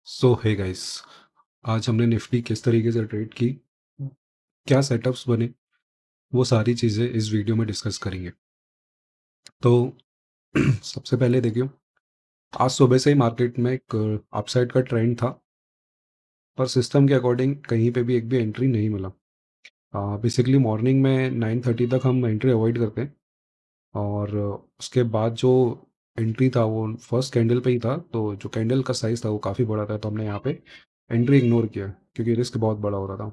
सो hey guys, आज हमने Nifty किस तरीके से ट्रेड की, क्या सेटअप्स बने, वो सारी चीज़ें इस वीडियो में डिस्कस करेंगे। तो सबसे पहले देखियो, आज सुबह से ही मार्केट में एक अपसाइड का ट्रेंड था, पर सिस्टम के अकॉर्डिंग कहीं पे भी एक भी एंट्री नहीं मिला। बेसिकली मॉर्निंग में 9:30 तक हम एंट्री अवॉइड करते हैं, और उसके बाद जो एंट्री था वो फर्स्ट कैंडल पे ही था। तो जो कैंडल का साइज़ था वो काफ़ी बड़ा था, तो हमने यहाँ पे एंट्री इग्नोर किया क्योंकि रिस्क बहुत बड़ा हो रहा था।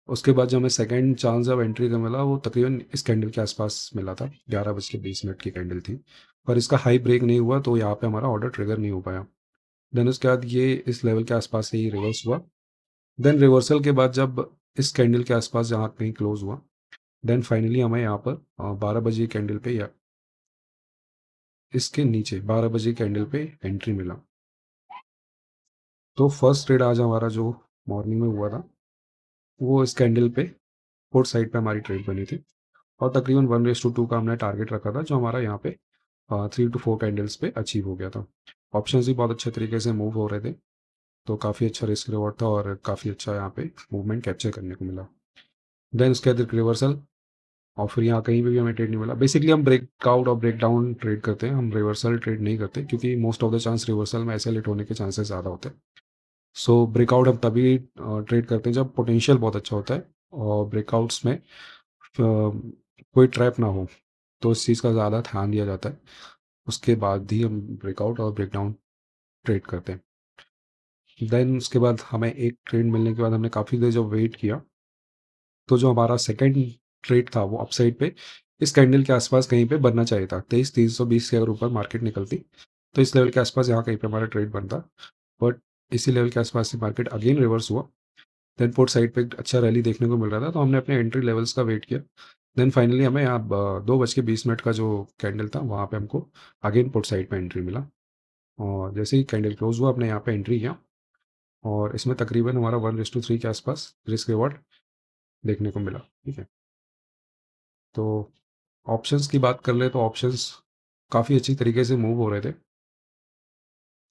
उसके बाद जो हमें सेकंड चांस जब एंट्री का मिला वो तकरीबन इस कैंडल के आसपास मिला था, 11:20 की कैंडल थी। पर इसका हाई ब्रेक नहीं हुआ, तो यहाँ पे हमारा ऑर्डर ट्रिगर नहीं हो पाया। देन उसके बाद ये इस लेवल के आसपास से ही रिवर्स हुआ। देन रिवर्सल के बाद जब इस कैंडल के आसपास जहाँ कहीं क्लोज हुआ, देन फाइनली हमें यहाँ पर 12 बजे कैंडल पे या इसके नीचे 12 बजे कैंडल पे एंट्री मिला। तो फर्स्ट ट्रेड आज हमारा जो मॉर्निंग में हुआ था वो इस कैंडल पे पुट साइड पे हमारी ट्रेड बनी थी, और तकरीबन 1:2 का हमने टारगेट रखा था, जो हमारा यहाँ पे 3 to 4 कैंडल्स पे अचीव हो गया था। ऑप्शंस भी बहुत अच्छे तरीके से मूव हो रहे थे, तो काफ़ी अच्छा रिस्क रिवॉर्ड था और काफ़ी अच्छा यहाँ पे मूवमेंट कैप्चर करने को मिला। देन उसके बाद एक रिवर्सल, और फिर यहाँ कहीं पे भी हमें ट्रेड नहीं मिला। बेसिकली हम ब्रेकआउट और ब्रेकडाउन ट्रेड करते हैं, हम रिवर्सल ट्रेड नहीं करते, क्योंकि most of the chance reversal में ऐसे लेट होने के चांसेस ज़्यादा होते हैं। सो ब्रेकआउट हम तभी ट्रेड करते हैं जब पोटेंशियल बहुत अच्छा होता है, और ब्रेकआउट्स में कोई ट्रैप ना हो, तो इस चीज़ का ज़्यादा ध्यान दिया जाता है। उसके बाद ही हम ब्रेकआउट और ब्रेकडाउन ट्रेड करते हैं। देन उसके बाद हमें एक ट्रेड मिलने के बाद हमने काफ़ी देर जब वेट किया, तो जो हमारा सेकंड ट्रेड था वो अपसाइड पे इस कैंडल के आसपास कहीं पे बनना चाहिए था। 23,320 के अगर ऊपर मार्केट निकलती, तो इस लेवल के आसपास यहाँ कहीं पे हमारा ट्रेड बनता। बट इसी लेवल के आसपास से मार्केट अगेन रिवर्स हुआ। देन पोर्ट साइड पे एक अच्छा रैली देखने को मिल रहा था, तो हमने अपने एंट्री लेवल्स का वेट किया। देन फाइनली हमें यहाँ 2:20 का जो कैंडल था वहाँ पे हमको अगेन पोर्ट साइड पे एंट्री मिला, और जैसे ही कैंडल क्लोज हुआ अपने यहाँ पे एंट्री किया, और इसमें तकरीबन हमारा 1:3 के आसपास रिस्क रिवॉर्ड देखने को मिला। ठीक है, तो ऑप्शंस की बात कर ले तो ऑप्शंस काफ़ी अच्छी तरीके से मूव हो रहे थे।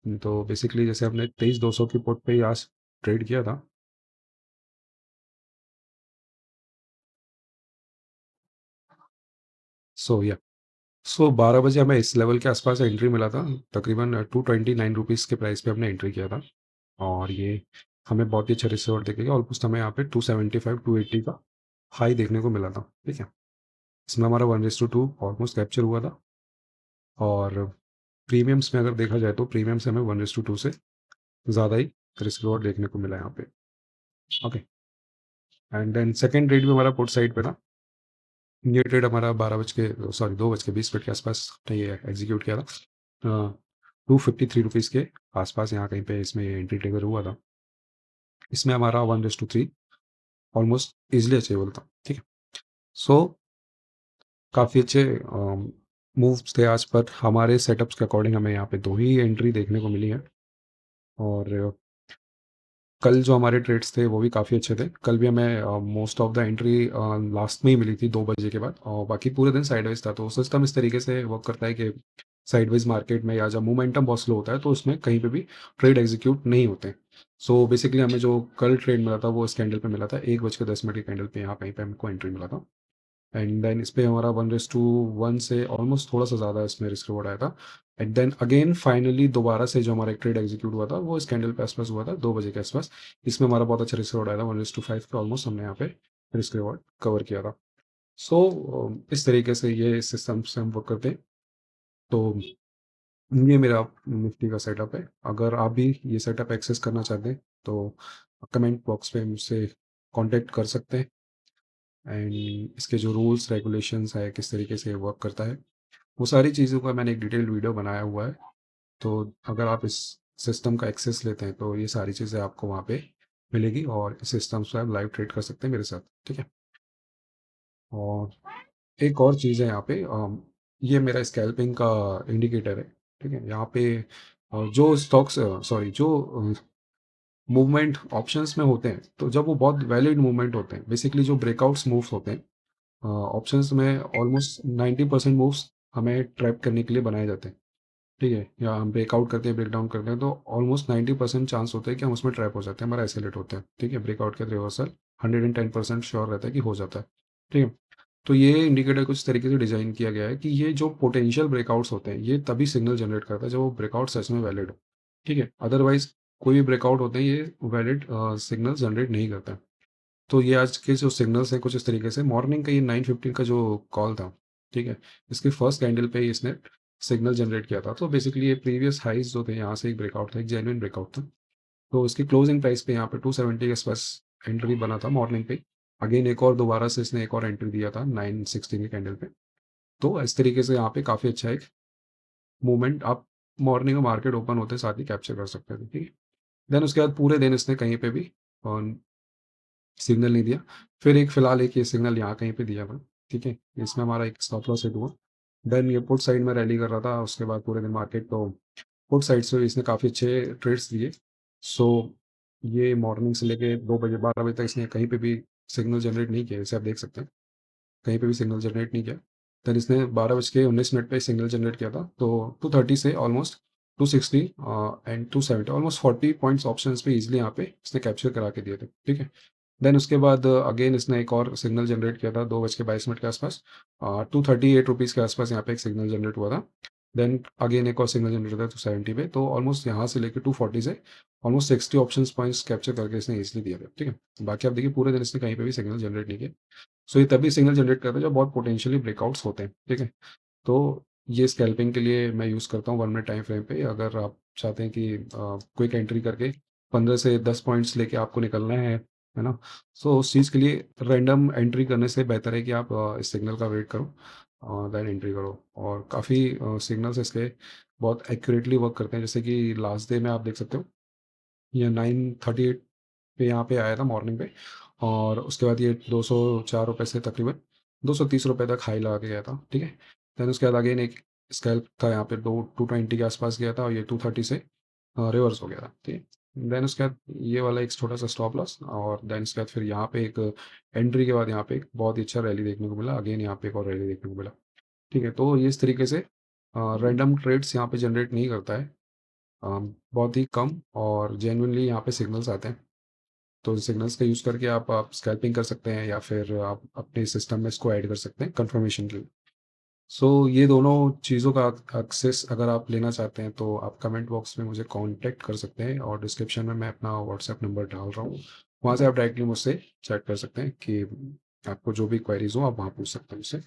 तो बेसिकली जैसे हमने 23,200 की पुट पे ही आज ट्रेड किया था। सो या सो 12 बजे हमें इस लेवल के आसपास एंट्री मिला था, तकरीबन 229 रुपीज़ के प्राइस पे हमने एंट्री किया था, और ये हमें बहुत ही अच्छा रिजल्ट देखेगा। ऑलमोस्ट हमें यहाँ पे 275-280 का हाई देखने को मिला था। ठीक है, इसमें हमारा 1:2 ऑलमोस्ट कैप्चर हुआ था, और प्रीमियम्स में अगर देखा जाए तो प्रीमियम्स हमें 1:2 से ज़्यादा ही रिस्क रिवॉर्ड देखने को मिला यहाँ पे। Okay, and then second trade भी हमारा पुट साइड पे था। ये ट्रेड हमारा 2:20 के आसपास ने ये एग्जीक्यूट किया था। 253 रुपीज़ के आसपास यहाँ कहीं पे इसमें एंट्री ट्रिगर हुआ था। इसमें हमारा 1:3 ऑलमोस्ट इजिली अचीवेबल था। ठीक है, सो काफ़ी अच्छे मूव्स थे आज, पर हमारे सेटअप्स के अकॉर्डिंग हमें यहाँ पे दो ही एंट्री देखने को मिली है, और कल जो हमारे ट्रेड्स थे वो भी काफ़ी अच्छे थे। कल भी हमें most of the entry last में ही मिली थी 2 बजे के बाद, और बाकी पूरे दिन साइडवेज था। तो सिस्टम इस तरीके से वर्क करता है कि साइडवेज मार्केट में या जब मोमेंटम बहुत स्लो होता है तो उसमें कहीं पे भी ट्रेड एग्जीक्यूट नहीं होते। सो बेसिकली हमें जो कल ट्रेड मिला था वो इस कैंडल पे मिला था, 1:10 की कैंडल पे यहाँ कहीं पे हमको एंट्री मिला था। एंड देन इस पे हमारा 1:1 से ऑलमोस्ट थोड़ा सा ज़्यादा इसमें रिस्क रिवॉर्ड आया था। एंड देन अगेन फाइनली दोबारा से जो हमारा एक ट्रेड एग्जीक्यूट हुआ था वो इस कैंडल पे आसपास हुआ था, 2 बजे के आसपास। इसमें हमारा बहुत अच्छा रिस्क रिवॉर्ड आया था, 1:5 का ऑलमोस्ट हमने यहाँ पे रिस्क रिवॉर्ड कवर किया था। सो इस तरीके से ये सिस्टम से हम वर्क करते हैं। तो ये मेरा निफ्टी का सेटअप है। अगर आप भी ये सेटअप एक्सेस करना चाहते हैं तो कमेंट बॉक्स पे मुझसे कांटेक्ट कर सकते हैं। एंड इसके जो रूल्स रेगुलेशंस है, किस तरीके से वर्क करता है, वो सारी चीज़ों का मैंने एक डिटेल्ड वीडियो बनाया हुआ है। तो अगर आप इस सिस्टम का एक्सेस लेते हैं तो ये सारी चीज़ें आपको वहाँ पे मिलेगी, और इस सिस्टम से आप लाइव ट्रेड कर सकते हैं मेरे साथ। ठीक है, और एक और चीज़ है यहाँ पे, ये मेरा स्कैल्पिंग का इंडिकेटर है। ठीक है, यहाँ पे जो स्टॉक्स सॉरी जो मूवमेंट ऑप्शंस में होते हैं, तो जब वो बहुत वैलिड मूवमेंट होते हैं, बेसिकली जो ब्रेकआउट्स मूव्स होते हैं ऑप्शंस में, ऑलमोस्ट 90% मूव्स हमें ट्रैप करने के लिए बनाए जाते हैं। ठीक है? या हम ब्रेकआउट करते हैं, ब्रेकडाउन करते हैं, तो ऑलमोस्ट 90% चांस होता है कि हम उसमें ट्रैप हो जाते हैं, हमारा एस्केलेट होता है, ठीक है? ब्रेकआउट के रिवर्सल 110% श्योर रहता है कि हो जाता है, ठीक है? तो ये इंडिकेटर कुछ तरीके से डिज़ाइन किया गया है कि ये जो पोटेंशियल ब्रेकआउट्स होते हैं, ये तभी सिग्नल जनरेट करता है जब वो ब्रेकआउट सच में वैलिड हो, ठीक है? अदरवाइज़ कोई भी ब्रेकआउट होते हैं, ये वैलिड सिग्नल जनरेट नहीं करता है। तो ये आज के जो सिग्नल्स हैं कुछ इस तरीके से, मॉर्निंग का ये 9:15 का जो कॉल था, ठीक है? इसके फर्स्ट कैंडल पे ही इसने सिग्नल जनरेट किया था। तो बेसिकली ये प्रीवियस हाइज़ जो थे, यहाँ से एक ब्रेकआउट था, एक जेन्युइन ब्रेकआउट था। तो इसकी क्लोजिंग प्राइस पे यहाँ पे 270 के आसपास एंट्री बना था मॉर्निंग पे। अगेन एक और दोबारा से इसने एक और एंट्री दिया था 9:16 के कैंडल पे। तो इस तरीके से यहाँ पे काफ़ी अच्छा एक मूवमेंट आप मॉर्निंग में मार्केट ओपन होते साथ ही कैप्चर कर सकते थे, ठीक है? देन उसके बाद पूरे दिन इसने कहीं पे भी अ, सिग्नल नहीं दिया। फिर एक फिलहाल एक ये सिग्नल यहाँ कहीं पे दिया था, ठीक है? इसमें हमारा एक स्टॉप लॉस हिट हुआ। देन ये पुट साइड में रैली कर रहा था, उसके बाद पूरे दिन मार्केट तो पुट साइड से इसने काफ़ी अच्छे ट्रेड्स दिए। सो ये मॉर्निंग से लेके 2 बजे 12 बजे तक इसने कहीं पे भी सिग्नल जनरेट नहीं किया, जैसे आप देख सकते हैं। कहीं पे भी सिग्नल जनरेट नहीं किया। देन इसने 12:19 पे सिग्नल जनरेट किया था, तो 230 से almost 260 and 270 almost 40 points options पे ईज़िली यहाँ पे इसने कैप्चर करा के दिए थे, ठीक है? देन उसके बाद अगेन इसने एक और सिग्नल जनरेट किया था 2:22 के आसपास, 238 रुपीज़ के आसपास यहाँ पे एक सिग्नल जनरेट हुआ था। देन अगेन एक और सिग्नल जनरेट हुआ था 270 पे, तो ऑलमोस्ट यहाँ से लेके 240 से ऑलमोस्ट 60 ऑप्शंस पॉइंट्स कैप्चर करके इसने ईज़िली दिए थे, ठीक है? बाकी आप देखिए पूरे दिन इसने कहीं पे भी सिग्नल जनरेट नहीं किया। सो ये तभी सिग्नल जनरेट करता है जब बहुत पोटेंशियली ब्रेकआउट्स होते हैं, ठीक है? तो ये स्कैल्पिंग के लिए मैं यूज़ करता हूँ 1 मिनट टाइम फ्रेम पे। अगर आप चाहते हैं कि क्विक एंट्री करके 15 से 10 पॉइंट्स लेके आपको निकलना है ना? सो उस चीज़ के लिए रैंडम एंट्री करने से बेहतर है कि आप इस सिग्नल का वेट करो देन एंट्री करो। और काफ़ी सिग्नल्स इसके बहुत एक्यूरेटली वर्क करते हैं, जैसे कि लास्ट डे में आप देख सकते हो, ये 9:38 पे यहाँ पे आया था मॉर्निंग पे, और उसके बाद ये 204 रुपए से तकरीबन 230 रुपए तक हाई लगा के गया था, ठीक है? देन उसके बाद अगेन एक स्कैल्प था यहाँ पे, 220 के आसपास गया था और ये 230 से रिवर्स हो गया था, ठीक है? देन उसके बाद ये वाला एक छोटा सा स्टॉप लॉस, और देन उसके बाद फिर यहाँ पे एक एंट्री के बाद यहाँ पे एक बहुत ही अच्छा रैली देखने को मिला, अगेन यहाँ पे एक और रैली देखने को मिला, ठीक है? तो ये इस तरीके से रैंडम ट्रेड्स यहाँ पे जनरेट नहीं करता है, बहुत ही कम और जेन्युइनली यहाँ पे सिग्नल्स आते हैं। तो सिग्नल्स का यूज़ करके आप स्कैल्पिंग कर सकते हैं या फिर आप अपने सिस्टम में इसको ऐड कर सकते हैं कंफर्मेशन के लिए। सो ये दोनों चीज़ों का एक्सेस अगर आप लेना चाहते हैं तो आप कमेंट बॉक्स में मुझे कांटेक्ट कर सकते हैं, और डिस्क्रिप्शन में मैं अपना व्हाट्सएप नंबर डाल रहा हूँ। वहाँ से आप डायरेक्टली मुझसे चैट कर सकते हैं कि आपको जो भी क्वेरीज़ हो आप वहाँ पूछ सकते हैं मुझसे।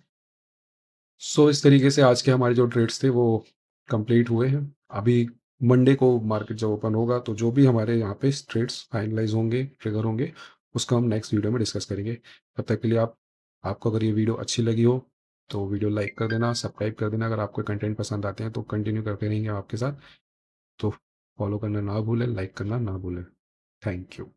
सो इस तरीके से आज के हमारे जो ट्रेड्स थे वो कंप्लीट हुए हैं। अभी मंडे को मार्केट जब ओपन होगा तो जो भी हमारे यहाँ पे ट्रेड्स फाइनलाइज़ होंगे, ट्रिगर होंगे, उसको हम नेक्स्ट वीडियो में डिस्कस करेंगे। तब तक के लिए आपको अगर ये वीडियो अच्छी लगी हो तो वीडियो लाइक कर देना, सब्सक्राइब कर देना। अगर आपको कंटेंट पसंद आते हैं तो कंटिन्यू करते रहेंगे हम आपके साथ। तो फॉलो करना ना भूलें, लाइक करना ना भूलें। Thank you.